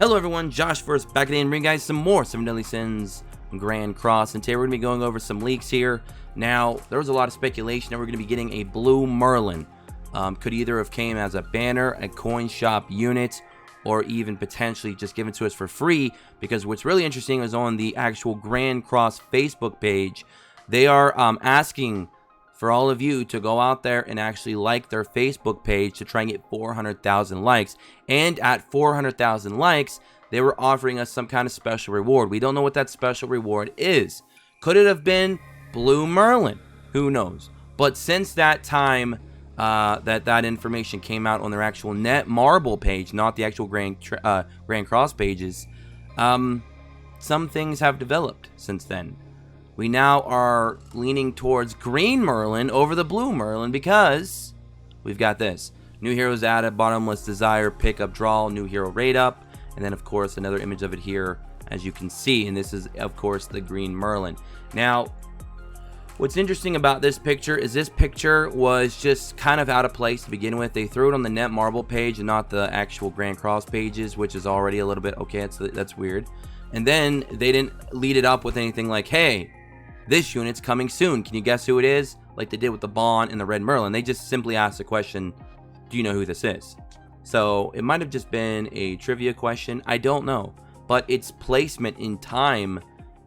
Hello everyone, Josh first back again, bringing guys some more 7 Deadly Sins Grand Cross, and today we're going to be going over some leaks here. Now, there was a lot of speculation that we're going to be getting a blue Merlin. Could either have came as a banner, a coin shop unit, or even potentially just given to us for free, because what's really interesting is on the actual Grand Cross Facebook page, they are asking for all of you to go out there and actually like their Facebook page to try and get 400,000 likes. And at 400,000 likes, they were offering us some kind of special reward. We don't know what that special reward is. Could it have been Blue Merlin? Who knows? But since that time that information came out on their actual net marble page, not the actual Grand Cross pages, some things have developed since then. We now are leaning towards green Merlin over the blue Merlin because we've got this. New heroes added, bottomless desire, pick up, draw, new hero rate up. And then, of course, another image of it here, as you can see. And this is, of course, the green Merlin. Now, what's interesting about this picture is this picture was just kind of out of place to begin with. They threw it on the net marble page and not the actual Grand Cross pages, which is already a little bit, okay, that's weird. And then they didn't lead it up with anything like, hey, this unit's coming soon. Can you guess who it is? Like they did with the Bond and the Red Merlin. They just simply asked the question, do you know who this is? So it might have just been a trivia question. I don't know. But its placement in time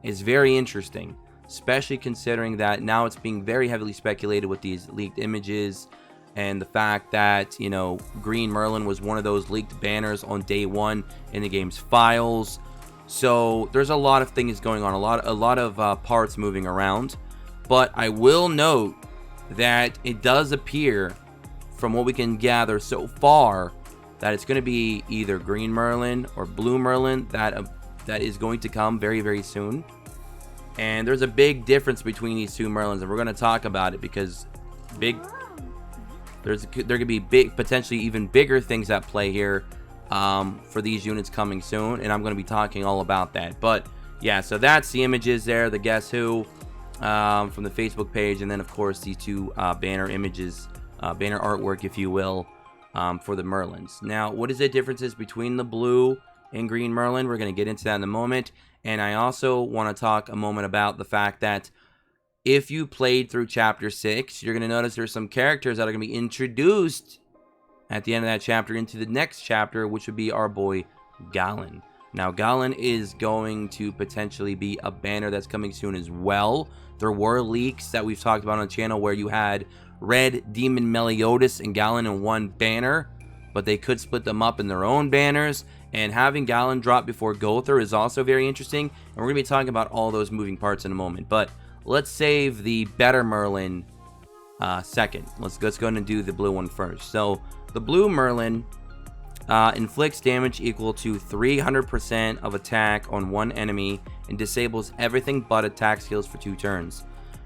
is very interesting, especially considering that now it's being very heavily speculated with these leaked images and the fact that, you know, Green Merlin was one of those leaked banners on day one in the game's files. So there's a lot of things going on, a lot of parts moving around. But I will note that it does appear, from what we can gather so far, that it's going to be either Green Merlin or Blue Merlin that is going to come very, very soon. And there's a big difference between these two Merlins, and we're going to talk about it because there could be big, potentially even bigger things at play here. For these units coming soon, and I'm going to be talking all about that. But yeah, so that's the images there, the guess who from the Facebook page, and then of course these two banner images, banner artwork if you will, for the Merlins. Now, what is the differences between the blue and green Merlin? We're going to get into that in a moment. And I also want to talk a moment about the fact that if you played through chapter 6, you're going to notice there's some characters that are going to be introduced at the end of that chapter into the next chapter, which would be our boy Galen. Now, Galen is going to potentially be a banner that's coming soon as well. There were leaks that we've talked about on the channel where you had Red, Demon, Mellie, Otis, and Galen in one banner, but they could split them up in their own banners. And having Galen drop before Gother is also very interesting, and we're going to be talking about all those moving parts in a moment. But let's save the better Merlin second. Let's go ahead and do the blue one first. So the blue Merlin inflicts damage equal to 300% of attack on one enemy and disables everything but attack skills for 2 turns.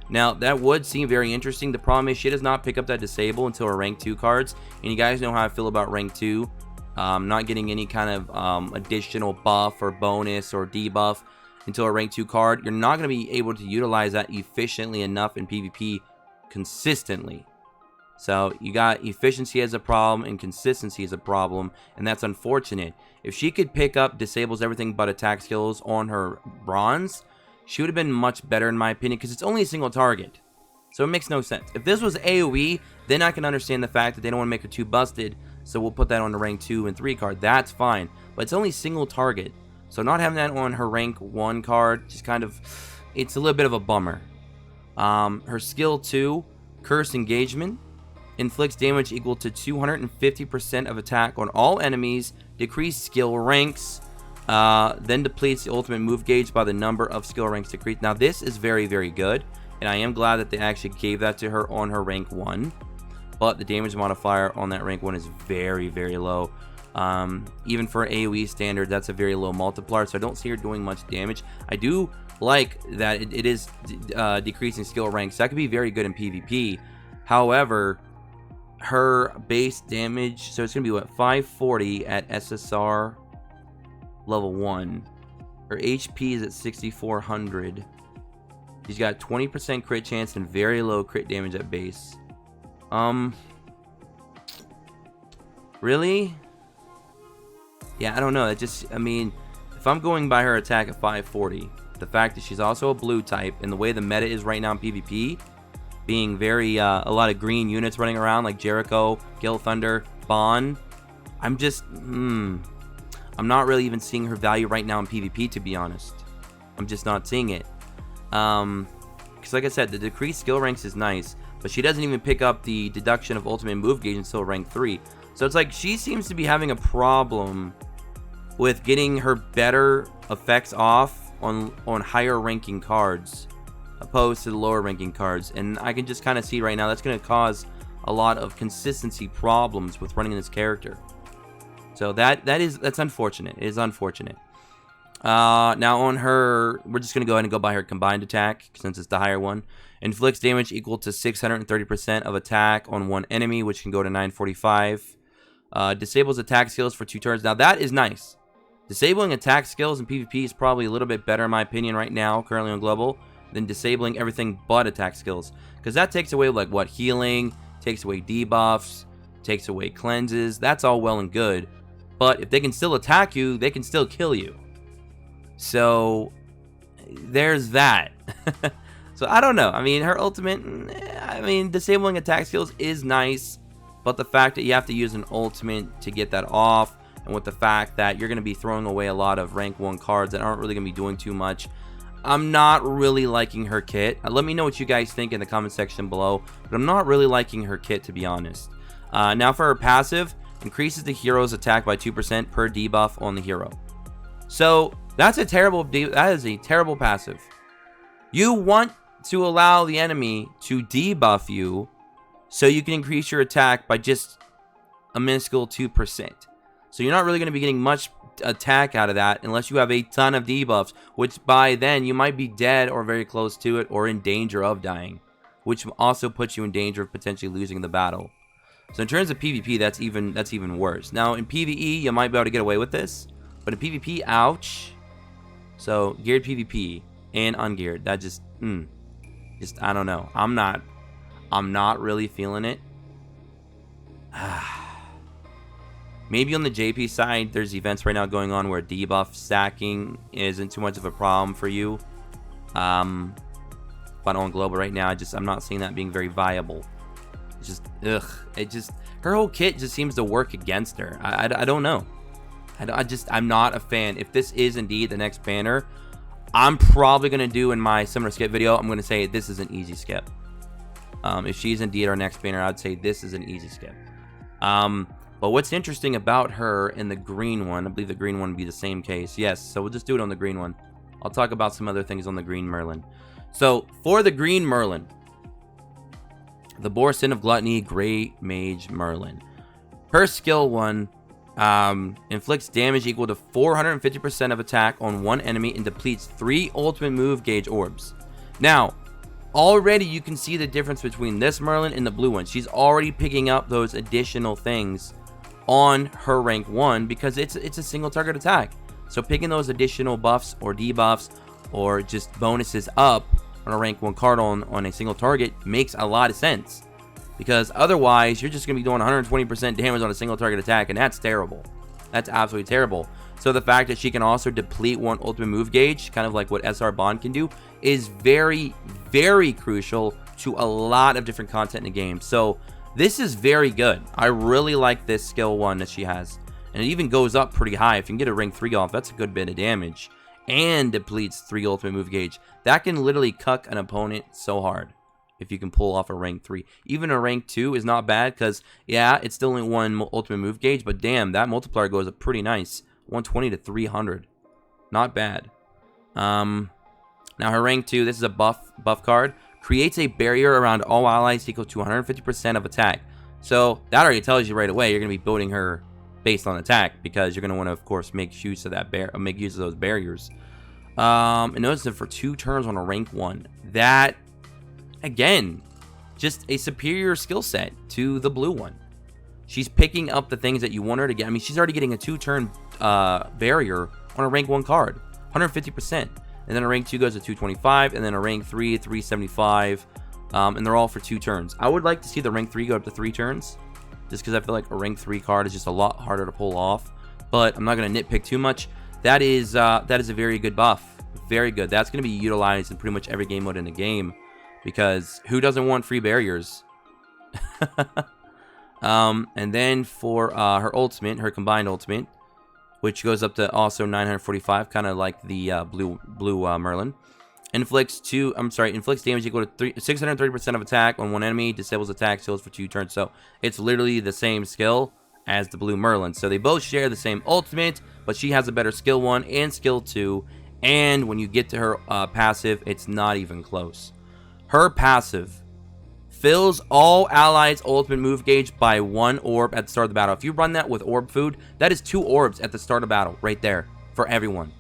Now, that would seem very interesting. The problem is she does not pick up that disable until her rank 2 cards. And you guys know how I feel about rank 2. Not getting any kind of additional buff or bonus or debuff until a rank 2 card. You're not going to be able to utilize that efficiently enough in PvP consistently. So you got efficiency as a problem and consistency as a problem, and that's unfortunate. If she could pick up disables everything but attack skills on her bronze, she would have been much better in my opinion, because it's only a single target. So it makes no sense. If this was AoE, then I can understand the fact that they don't want to make her too busted, so we'll put that on the rank 2 and 3 card. That's fine. But it's only single target. So not having that on her rank 1 card, just kind of, it's a little bit of a bummer. Her skill 2, Curse Engagement, inflicts damage equal to 250% of attack on all enemies, decreased skill ranks, then depletes the ultimate move gauge by the number of skill ranks decreased. Now this is very, very good, and I am glad that they actually gave that to her on her rank 1, but the damage modifier on that rank 1 is very, very low. Even for AoE standard, that's a very low multiplier, so I don't see her doing much damage. I do like that it is decreasing skill ranks. That could be very good in PvP. However, her base damage, so it's gonna be what, 540 at SSR level 1. Her HP is at 6400. She's got 20% crit chance and very low crit damage at base. Really? yeah, I don't know. I mean, if I'm going by her attack at 540, the fact that she's also a blue type, and the way the meta is right now in PvP, being very, a lot of green units running around like Jericho, Gale Thunder, Bond, I'm just, I'm not really even seeing her value right now in PvP, to be honest. I'm just not seeing it. Because like I said, the decreased skill ranks is nice, but she doesn't even pick up the deduction of ultimate move gauge until rank 3. So it's like she seems to be having a problem with getting her better effects off on higher ranking cards opposed to the lower ranking cards. And I can just kind of see right now that's going to cause a lot of consistency problems with running this character. So that's unfortunate. It is unfortunate. Now on her, we're just going to go ahead and go by her combined attack since it's the higher one. Inflicts damage equal to 630% of attack on one enemy, which can go to 945. Disables attack skills for 2 turns. Now that is nice. Disabling attack skills in PvP is probably a little bit better in my opinion right now, currently on global, than disabling everything but attack skills. Because that takes away like what? Healing, takes away debuffs, takes away cleanses. That's all well and good. But if they can still attack you, they can still kill you. So there's that. So I don't know. I mean, her ultimate, I mean, disabling attack skills is nice, but the fact that you have to use an ultimate to get that off, and with the fact that you're going to be throwing away a lot of rank 1 cards that aren't really going to be doing too much, I'm not really liking her kit. Let me know what you guys think in the comment section below, but I'm not really liking her kit, to be honest. Now for her passive, increases the hero's attack by 2% per debuff on the hero. So that is a terrible passive. You want to allow the enemy to debuff you so you can increase your attack by just a minuscule 2%. So you're not really going to be getting much attack out of that unless you have a ton of debuffs, which by then you might be dead or very close to it or in danger of dying, which also puts you in danger of potentially losing the battle. So in terms of PvP, that's even worse. Now in PvE, you might be able to get away with this, but in PvP, ouch. So geared PvP and ungeared, that just I don't know. I'm not really feeling it. Maybe on the JP side, there's events right now going on where debuff stacking isn't too much of a problem for you. But on global right now, I'm not seeing that being very viable. It's just, her whole kit just seems to work against her. I don't know. I'm not a fan. If this is indeed the next banner, I'm probably going to do in my summoner skip video, I'm going to say this is an easy skip. If she's indeed our next banner, I'd say this is an easy skip. But what's interesting about her in the green one, I believe the green one would be the same case. Yes, so we'll just do it on the green one. I'll talk about some other things on the green Merlin. So for the green Merlin, the Bore Sin of Gluttony, Great Mage Merlin. Her skill 1 inflicts damage equal to 450% of attack on one enemy and depletes 3 ultimate move gauge orbs. Now, already you can see the difference between this Merlin and the blue one. She's already picking up those additional things on her rank 1 because it's a single target attack. So picking those additional buffs or debuffs or just bonuses up on a rank 1 card on a single target makes a lot of sense. Because otherwise, you're just going to be doing 120% damage on a single target attack, and that's terrible. That's absolutely terrible. So the fact that she can also deplete 1 ultimate move gauge, kind of like what SR Bond can do, is very, very crucial to a lot of different content in the game. So this is very good. I really like this skill 1 that she has. And it even goes up pretty high. If you can get a rank 3 off, that's a good bit of damage. And depletes 3 ultimate move gauge. That can literally cuck an opponent so hard if you can pull off a rank 3. Even a rank 2 is not bad because, yeah, it's still only 1 ultimate move gauge, but damn, that multiplier goes up pretty nice. 120 to 300. Not bad. Now her rank 2, this is a buff card. Creates a barrier around all allies equal to 150% of attack. So that already tells you right away you're going to be building her based on attack because you're going to want to, of course, make use of those barriers. And notice that for 2 turns on a rank 1. That, again, just a superior skill set to the blue one. She's picking up the things that you want her to get. I mean, she's already getting a 2-turn barrier on a rank 1 card. 150%. And then a rank 2 goes to 225. And then a rank 3, 375. And they're all for 2 turns. I would like to see the rank 3 go up to 3 turns. Just because I feel like a rank 3 card is just a lot harder to pull off. but I'm not going to nitpick too much. That is a very good buff. Very good. That's going to be utilized in pretty much every game mode in the game, because who doesn't want free barriers? And then for her ultimate, her combined ultimate, which goes up to also 945, kind of like the blue Merlyn. Inflicts damage equal to 630% of attack on one enemy, disables attack skills for 2 turns. So it's literally the same skill as the blue Merlyn. So they both share the same ultimate, but she has a better skill 1 and skill 2. And when you get to her passive, it's not even close. Her passive fills all allies' ultimate move gauge by 1 orb at the start of the battle. If you run that with orb food, that is 2 orbs at the start of battle right there for everyone.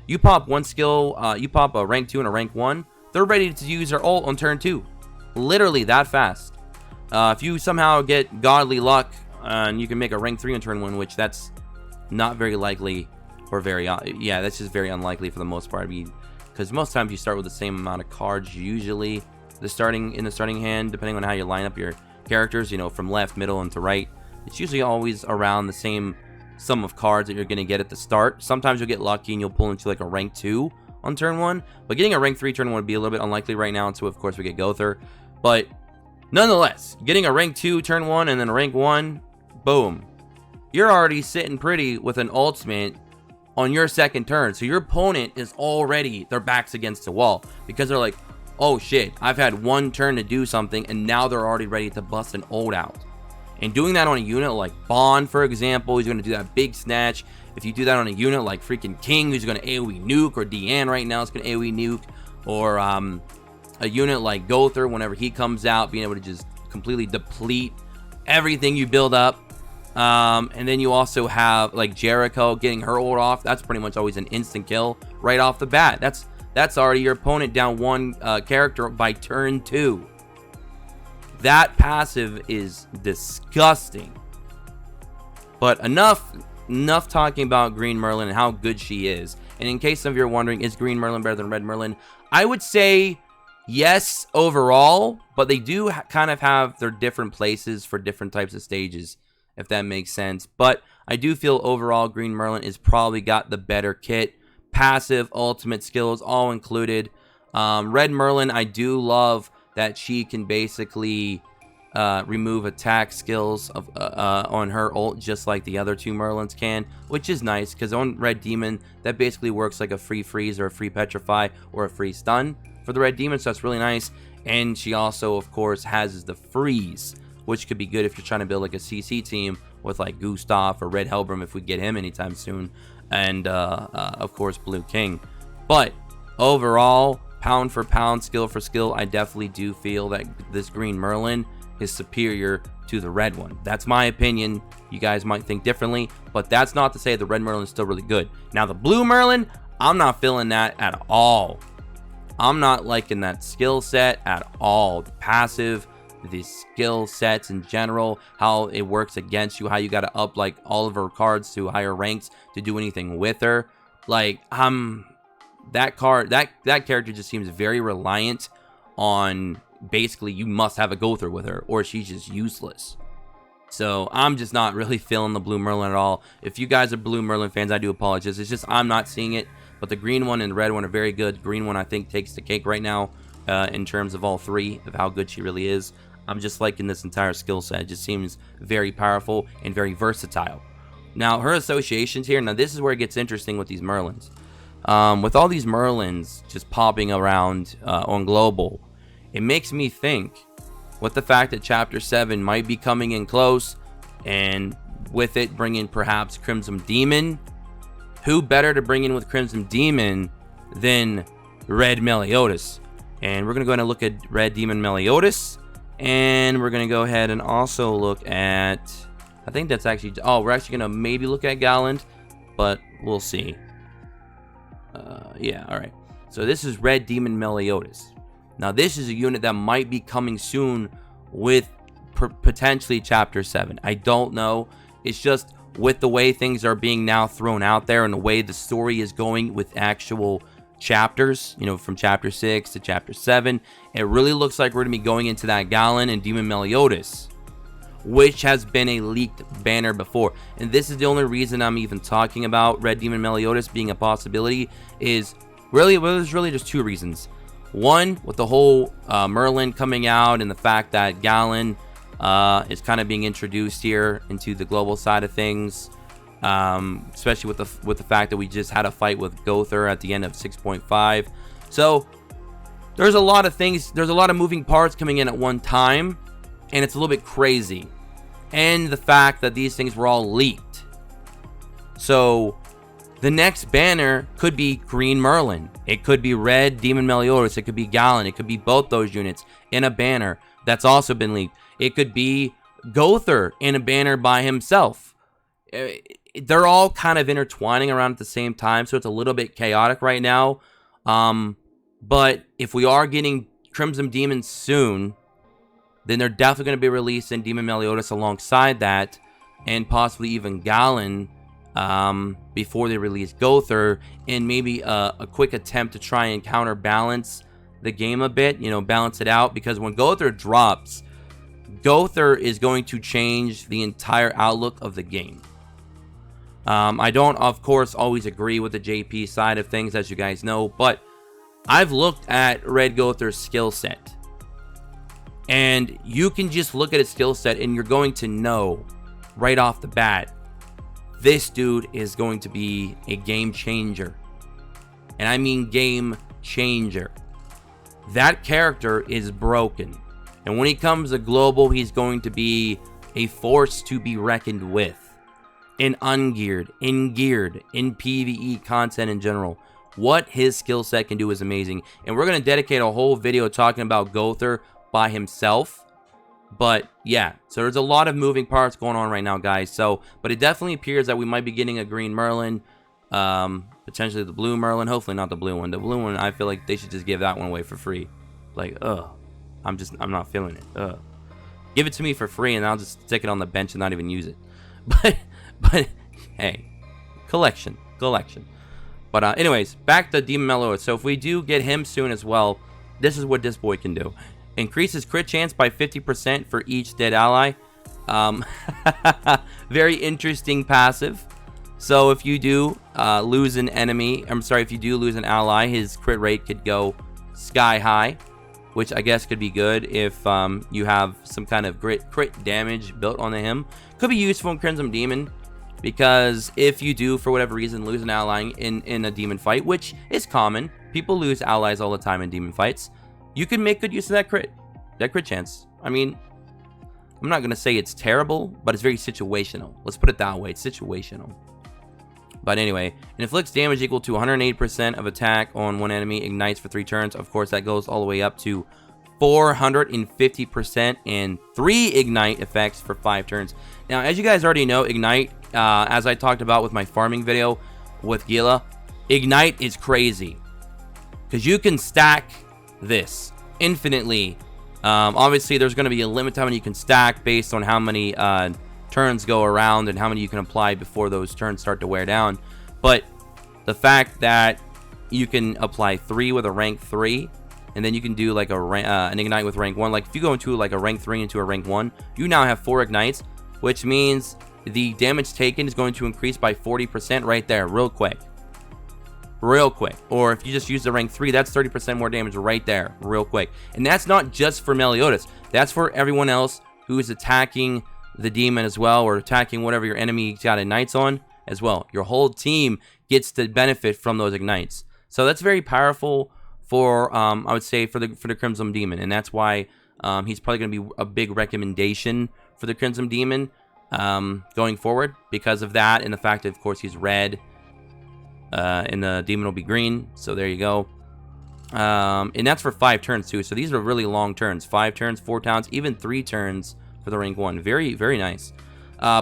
You pop one skill, you pop a rank 2 and a rank 1, they're ready to use their ult on turn 2. Literally that fast. If you somehow get godly luck, and you can make a rank 3 on turn 1, which that's not very likely, or yeah, that's just very unlikely for the most part. I mean, because most times you start with the same amount of cards usually in the starting hand, depending on how you line up your characters, you know, from left, middle, and to right. It's usually always around the same sum of cards that you're going to get at the start. Sometimes you'll get lucky and you'll pull into like a rank 2 on turn 1, but getting a rank 3 turn 1 would be a little bit unlikely right now until, of course, we get Gother. But nonetheless, getting a rank 2 turn 1 and then a rank 1, boom. You're already sitting pretty with an ultimate on your second turn. So your opponent is already, their back's against the wall, because they're like, oh shit, I've had 1 turn to do something, and now they're already ready to bust an ult out. And doing that on a unit like Bond, for example, he's going to do that big snatch. If you do that on a unit like freaking King, who's going to AoE nuke, or Deanne right now is going to AoE nuke, or a unit like Gother, whenever he comes out, being able to just completely deplete everything you build up. And then you also have like Jericho getting her ult off. That's pretty much always an instant kill right off the bat. That's already your opponent down 1 character by turn 2. That passive is disgusting. But enough talking about Green Merlyn and how good she is. And in case some of you are wondering, is Green Merlyn better than Red Merlyn? I would say yes overall, but they do kind of have their different places for different types of stages, if that makes sense. But I do feel overall Green Merlyn is probably got the better kit. Passive, ultimate skills, all included. Red Merlyn, I do love that she can basically remove attack skills on her ult, just like the other 2 Merlyns can, which is nice, because on Red Demon, that basically works like a free freeze or a free petrify or a free stun for the Red Demon, so that's really nice. And she also, of course, has the freeze, which could be good if you're trying to build like a CC team with like Gustav or Red Helbram, if we get him anytime soon, and of course Blue King. But overall, pound for pound, skill for skill, I definitely do feel that this Green Merlyn is superior to the red one. That's my opinion. You guys might think differently, but that's not to say the Red Merlyn is still really good. Now the Blue Merlyn, I'm not feeling that at all. I'm not liking that skill set at all. The passive, the skill sets in general, how it works against you, how you got to up like all of her cards to higher ranks to do anything with her. Like, that character just seems very reliant on basically you must have a Gother with her or she's just useless. So I'm just not really feeling the Blue Merlyn at all. If you guys are Blue Merlyn fans, I do apologize. It's just I'm not seeing it. But the green one and the red one are very good. Green one I think takes the cake right now in terms of all 3 of how good she really is. I'm just liking this entire skill set. It just seems very powerful and very versatile. Now her associations here. Now this is where it gets interesting with these Merlyns. With all these Merlyns just popping around on global, it makes me think, with the fact that Chapter 7 might be coming in close, and with it bringing perhaps Crimson Demon, who better to bring in with Crimson Demon than Red Meliodas? And we're going to go ahead and look at Red Demon Meliodas, and we're going to go ahead and also look at, I think that's actually, we're actually going to maybe look at Gallant, but we'll see. Yeah, alright. So this is Red Demon Meliodas. Now this is a unit that might be coming soon with potentially Chapter 7. I don't know. It's just with the way things are being now thrown out there and the way the story is going with actual chapters, you know, from Chapter 6 to Chapter 7, it really looks like we're going to be going into that Gallant and Demon Meliodas. which has been a leaked banner before. And this is the only reason I'm even talking about Red Demon Mellie Otis being a possibility. Is really, well, there's really just two reasons. One, with the whole Merlin coming out and the fact that Galen is kind of being introduced here into the global side of things, especially with the fact that we just had a fight with Gother at the end of 6.5. So there's a lot of things, there's a lot of moving parts coming in at one time, and it's a little bit crazy. And the fact that these things were all leaked. So the next banner could be Green Merlin. It could be Red Demon Mellie Otis. It could be Galen. It could be both those units in a banner that's also been leaked. It could be Gother in a banner by himself. They're all kind of intertwining around at the same time, so it's a little bit chaotic right now. But if we are getting Crimson Demons soon, then they're definitely going to be releasing Demon Mellie Otis alongside that, and possibly even Galen before they release Gother, and maybe a quick attempt to try and counterbalance the game a bit, you know, balance it out, because when Gother drops, Gother is going to change the entire outlook of the game. I don't, of course, always agree with the JP side of things, as you guys know, but I've looked at Red Gother's skill set, and you can just look at his skill set and you're going to know right off the bat, this dude is going to be a game changer. And I mean game changer. That character is broken. And when he comes to global, he's going to be a force to be reckoned with. In ungeared, in geared, in PvE content in general. What his skill set can do is amazing. And we're going to dedicate a whole video talking about Gother by himself. But yeah, so there's a lot of moving parts going on right now, guys. So, but it definitely appears that we might be getting a green Merlin, potentially the blue Merlin. Hopefully not the blue one. The blue one, I feel like they should just give that one away for free. Like, I'm not feeling it. Give it to me for free, and I'll just stick it on the bench and not even use it. But hey, collection. But anyways, back to Demon Mellie Otis. So if we do get him soon as well, this is what this boy can do. Increases crit chance by 50% for each dead ally. Very interesting passive. So if you do lose an enemy, if you do lose an ally, his crit rate could go sky high, which I guess could be good if you have some kind of crit damage built onto him. Could be useful in Crimson Demon, because if you do, for whatever reason, lose an ally in a demon fight, which is common. People lose allies all the time in demon fights. You can make good use of that crit chance. I mean, I'm not going to say it's terrible, but it's very situational. Let's put it that way. It's situational. But anyway, it inflicts damage equal to 108% of attack on one enemy, ignites for 3 turns. Of course, that goes all the way up to 450% and 3 ignite effects for 5 turns. Now, as you guys already know, ignite, as I talked about with my farming video with Gila, ignite is crazy, because you can stack this infinitely. Obviously, there's going to be a limit to how many you can stack based on how many turns go around and how many you can apply before those turns start to wear down. But the fact that you can apply 3 with a rank 3, and then you can do like an ignite with rank 1. Like if you go into like a rank 3 into a rank 1, you now have 4 ignites, which means the damage taken is going to increase by 40% right there, real quick. Or if you just use the rank 3, that's 30% more damage right there, real quick. And that's not just for Mellie Otis. That's for everyone else who is attacking the demon as well, or attacking whatever your enemy got ignites on as well. Your whole team gets to benefit from those ignites. So that's very powerful for, I would say, for the Crimson Demon. And that's why he's probably going to be a big recommendation for the Crimson Demon going forward, because of that, and the fact that, of course, he's red. And the demon will be green, so there you go. And that's for 5 turns too, so these are really long turns. 5 turns, 4 turns, even 3 turns for the rank 1. Very, very nice.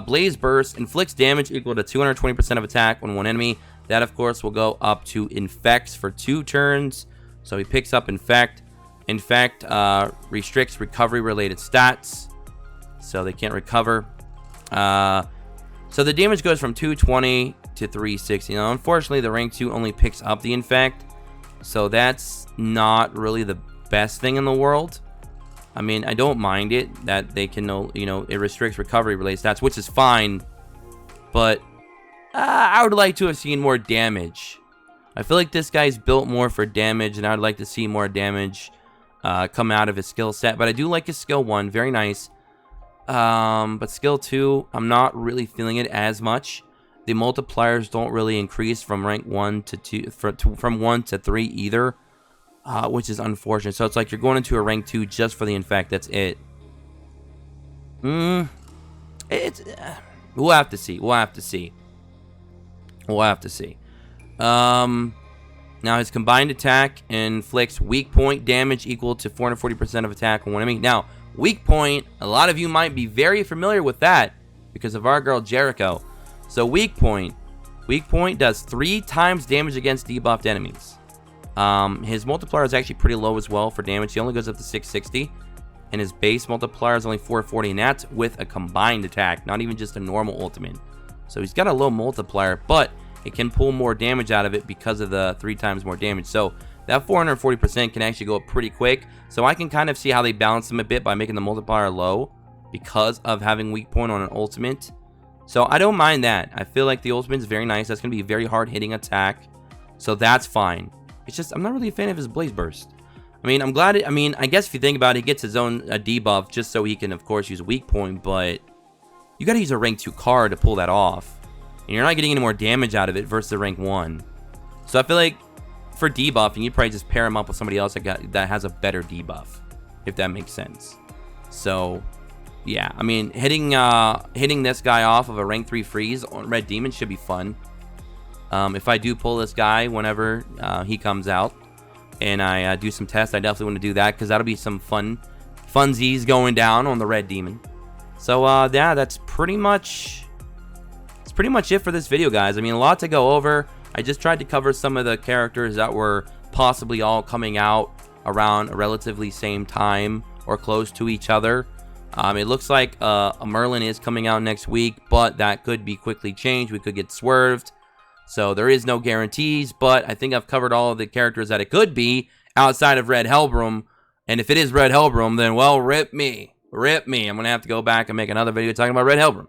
Blaze Burst inflicts damage equal to 220% of attack on one enemy. That, of course, will go up to Infects for 2 turns. So he picks up Infect. Infect restricts recovery-related stats, so they can't recover. So the damage goes from 220 to 360. Now, unfortunately, the rank 2 only picks up the Infect, so that's not really the best thing in the world. I mean, I don't mind it that they can, you know, it restricts recovery related stats, which is fine. But I would like to have seen more damage. I feel like this guy's built more for damage, and I would like to see more damage come out of his skill set. But I do like his skill 1, very nice. But skill 2, I'm not really feeling it as much. The multipliers don't really increase from rank 1 to 2, from 1 to 3 either, which is unfortunate. So it's like you're going into a rank 2 just for the infect. That's it. We'll have to see. We'll have to see. We'll have to see. Now his combined attack inflicts weak point damage equal to 440% of attack on one enemy. Now, weak point, a lot of you might be very familiar with that because of our girl Jericho. So weak point does 3 times damage against debuffed enemies. His multiplier is actually pretty low as well for damage. He only goes up to 660. And his base multiplier is only 440, and that's with a combined attack, not even just a normal ultimate. So he's got a low multiplier, but it can pull more damage out of it because of the 3 times more damage. So that 440% can actually go up pretty quick. So I can kind of see how they balance him a bit by making the multiplier low because of having weak point on an ultimate. So I don't mind that. I feel like the ultimate is very nice. That's going to be a very hard hitting attack. So that's fine. It's just, I'm not really a fan of his Blaze Burst. I mean, I'm glad, I guess if you think about it, he gets his own debuff just so he can, of course, use weak point, but you got to use a rank 2 card to pull that off. And you're not getting any more damage out of it versus the rank 1. So I feel like for debuffing, you probably just pair him up with somebody else that has a better debuff, if that makes sense. So, yeah, I mean, hitting this guy off of a rank 3 freeze on Red Demon should be fun. If I do pull this guy whenever he comes out, and I do some tests, I definitely want to do that because that'll be some funsies going down on the Red Demon. So yeah, that's pretty much it for this video, guys. I mean, a lot to go over. I just tried to cover some of the characters that were possibly all coming out around a relatively same time or close to each other. It looks like a Merlin is coming out next week, but that could be quickly changed. We could get swerved. So there is no guarantees, but I think I've covered all of the characters that it could be outside of Red Hellbroom. And if it is Red Hellbroom, then, well, rip me. Rip me. I'm going to have to go back and make another video talking about Red Hellbroom.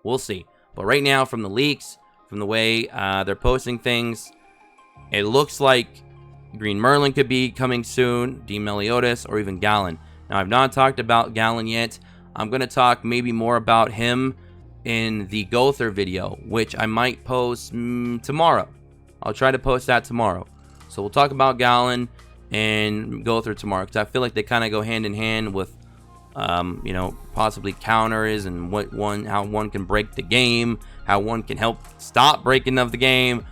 We'll see. But right now, from the leaks, from the way they're posting things, it looks like Green Merlin could be coming soon, Mellie, Otis, or even Gallon. Now, I've not talked about Gallon yet. I'm going to talk maybe more about him in the Gother video, which I might post tomorrow. I'll try to post that tomorrow. So we'll talk about Gallon and Gother tomorrow, because I feel like they kind of go hand in hand with, you know, possibly counters and how one can break the game, how one can help stop breaking of the game,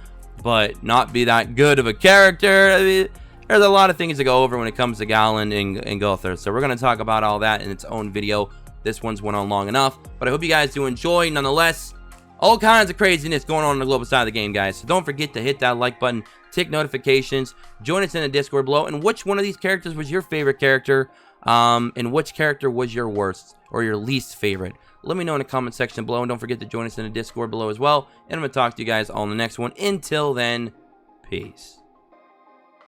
but not be that good of a character. I mean, there's a lot of things to go over when it comes to Gallon and Gother. So we're going to talk about all that in its own video. This one's went on long enough, but I hope you guys do enjoy. Nonetheless, all kinds of craziness going on the global side of the game, guys. So don't forget to hit that like button, tick notifications, join us in the Discord below. And which one of these characters was your favorite character? And which character was your worst or your least favorite? Let me know in the comment section below. And don't forget to join us in the Discord below as well. And I'm going to talk to you guys all in the next one. Until then, peace.